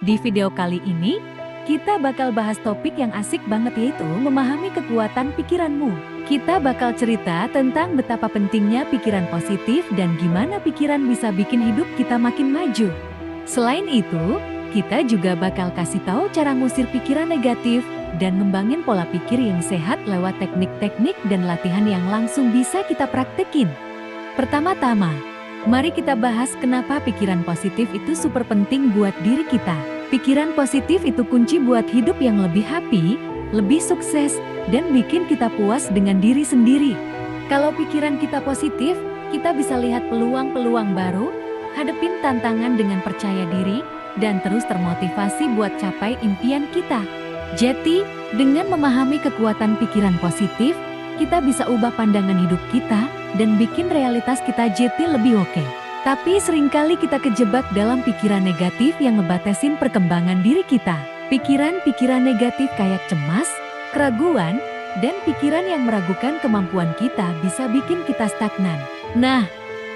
Di video kali ini, kita bakal bahas topik yang asik banget yaitu memahami kekuatan pikiranmu. Kita bakal cerita tentang betapa pentingnya pikiran positif dan gimana pikiran bisa bikin hidup kita makin maju. Selain itu, kita juga bakal kasih tahu cara ngusir pikiran negatif dan ngembangin pola pikir yang sehat lewat teknik-teknik dan latihan yang langsung bisa kita praktekin. Pertama-tama, mari kita bahas kenapa pikiran positif itu super penting buat diri kita. Pikiran positif itu kunci buat hidup yang lebih happy, lebih sukses, dan bikin kita puas dengan diri sendiri. Kalau pikiran kita positif, kita bisa lihat peluang-peluang baru, hadepin tantangan dengan percaya diri, dan terus termotivasi buat capai impian kita. Jadi, dengan memahami kekuatan pikiran positif, kita bisa ubah pandangan hidup kita dan bikin realitas kita jadi lebih oke. Tapi seringkali kita kejebak dalam pikiran negatif yang ngebatasin perkembangan diri kita. Pikiran-pikiran negatif kayak cemas, keraguan, dan pikiran yang meragukan kemampuan kita bisa bikin kita stagnan. Nah,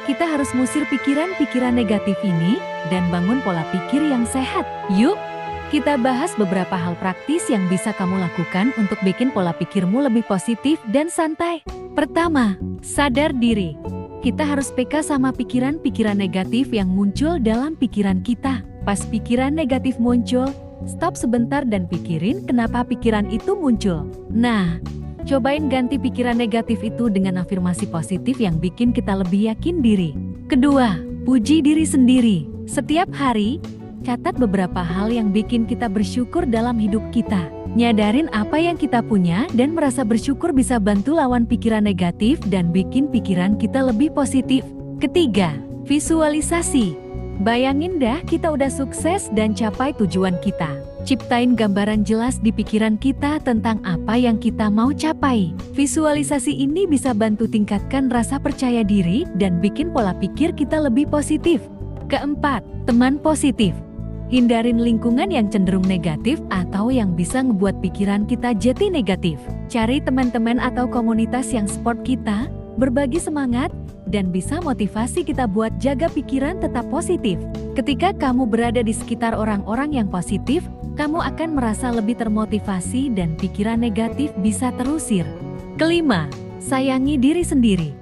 kita harus ngusir pikiran-pikiran negatif ini dan bangun pola pikir yang sehat. Yuk, kita bahas beberapa hal praktis yang bisa kamu lakukan untuk bikin pola pikirmu lebih positif dan santai. Pertama, sadar diri. Kita harus peka sama pikiran-pikiran negatif yang muncul dalam pikiran kita. Pas pikiran negatif muncul, stop sebentar dan pikirin kenapa pikiran itu muncul. Nah, cobain ganti pikiran negatif itu dengan afirmasi positif yang bikin kita lebih yakin diri. Kedua, puji diri sendiri. Setiap hari, catat beberapa hal yang bikin kita bersyukur dalam hidup kita. Nyadarin apa yang kita punya dan merasa bersyukur bisa bantu lawan pikiran negatif dan bikin pikiran kita lebih positif. Ketiga, visualisasi. Bayangin dah kita udah sukses dan capai tujuan kita. Ciptain gambaran jelas di pikiran kita tentang apa yang kita mau capai. Visualisasi ini bisa bantu tingkatkan rasa percaya diri dan bikin pola pikir kita lebih positif. Keempat, teman positif. Hindarin lingkungan yang cenderung negatif atau yang bisa ngebuat pikiran kita jadi negatif. Cari teman-teman atau komunitas yang support kita, berbagi semangat, dan bisa motivasi kita buat jaga pikiran tetap positif. Ketika kamu berada di sekitar orang-orang yang positif, kamu akan merasa lebih termotivasi dan pikiran negatif bisa terusir. Kelima, sayangi diri sendiri.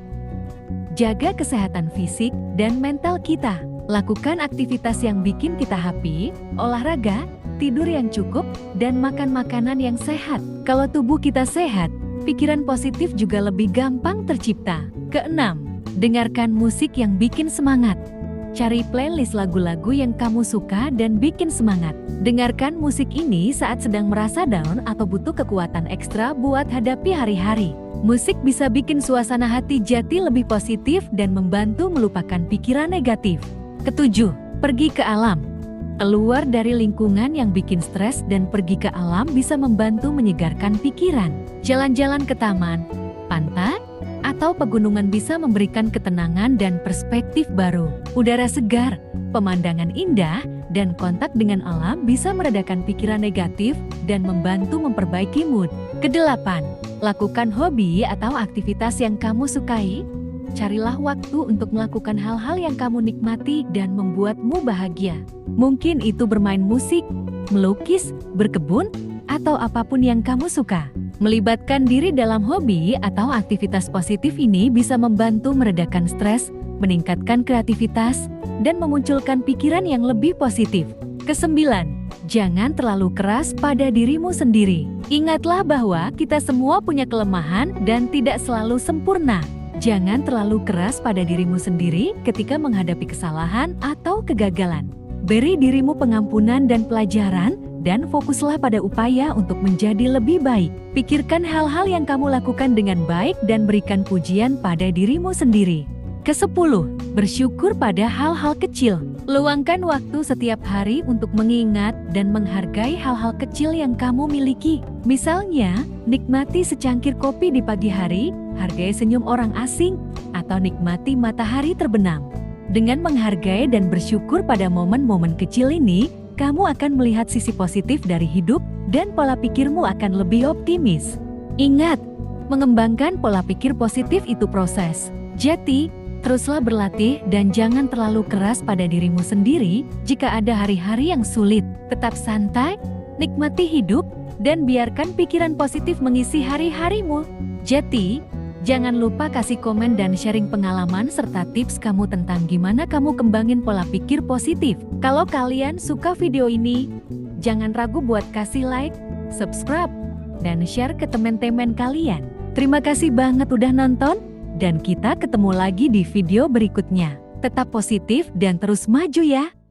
Jaga kesehatan fisik dan mental kita. Lakukan aktivitas yang bikin kita happy, olahraga, tidur yang cukup, dan makan makanan yang sehat. Kalau tubuh kita sehat, pikiran positif juga lebih gampang tercipta. Keenam, dengarkan musik yang bikin semangat. Cari playlist lagu-lagu yang kamu suka dan bikin semangat. Dengarkan musik ini saat sedang merasa down atau butuh kekuatan ekstra buat hadapi hari-hari. Musik bisa bikin suasana hati jadi lebih positif dan membantu melupakan pikiran negatif. Ketujuh, pergi ke alam. Keluar dari lingkungan yang bikin stres dan pergi ke alam bisa membantu menyegarkan pikiran. Jalan-jalan ke taman, pantai, atau pegunungan bisa memberikan ketenangan dan perspektif baru. Udara segar, pemandangan indah, dan kontak dengan alam bisa meredakan pikiran negatif dan membantu memperbaiki mood. Kedelapan, lakukan hobi atau aktivitas yang kamu sukai. Carilah waktu untuk melakukan hal-hal yang kamu nikmati dan membuatmu bahagia. Mungkin itu bermain musik, melukis, berkebun, atau apapun yang kamu suka. Melibatkan diri dalam hobi atau aktivitas positif ini bisa membantu meredakan stres, meningkatkan kreativitas, dan memunculkan pikiran yang lebih positif. Kesembilan, jangan terlalu keras pada dirimu sendiri. Ingatlah bahwa kita semua punya kelemahan dan tidak selalu sempurna. Jangan terlalu keras pada dirimu sendiri ketika menghadapi kesalahan atau kegagalan. Beri dirimu pengampunan dan pelajaran, dan fokuslah pada upaya untuk menjadi lebih baik. Pikirkan hal-hal yang kamu lakukan dengan baik dan berikan pujian pada dirimu sendiri. Kesepuluh, bersyukur pada hal-hal kecil. Luangkan waktu setiap hari untuk mengingat dan menghargai hal-hal kecil yang kamu miliki. Misalnya, nikmati secangkir kopi di pagi hari, hargai senyum orang asing, atau nikmati matahari terbenam. Dengan menghargai dan bersyukur pada momen-momen kecil ini, kamu akan melihat sisi positif dari hidup dan pola pikirmu akan lebih optimis. Ingat, mengembangkan pola pikir positif itu proses. Jadi, Teruslah berlatih dan jangan terlalu keras pada dirimu sendiri jika ada hari-hari yang sulit. Tetap santai, nikmati hidup, dan biarkan pikiran positif mengisi hari-harimu. Jadi, jangan lupa kasih komen dan sharing pengalaman serta tips kamu tentang gimana kamu kembangin pola pikir positif. Kalau kalian suka video ini, jangan ragu buat kasih like, subscribe, dan share ke teman-teman kalian. Terima kasih banget udah nonton. Dan kita ketemu lagi di video berikutnya. Tetap positif dan terus maju ya!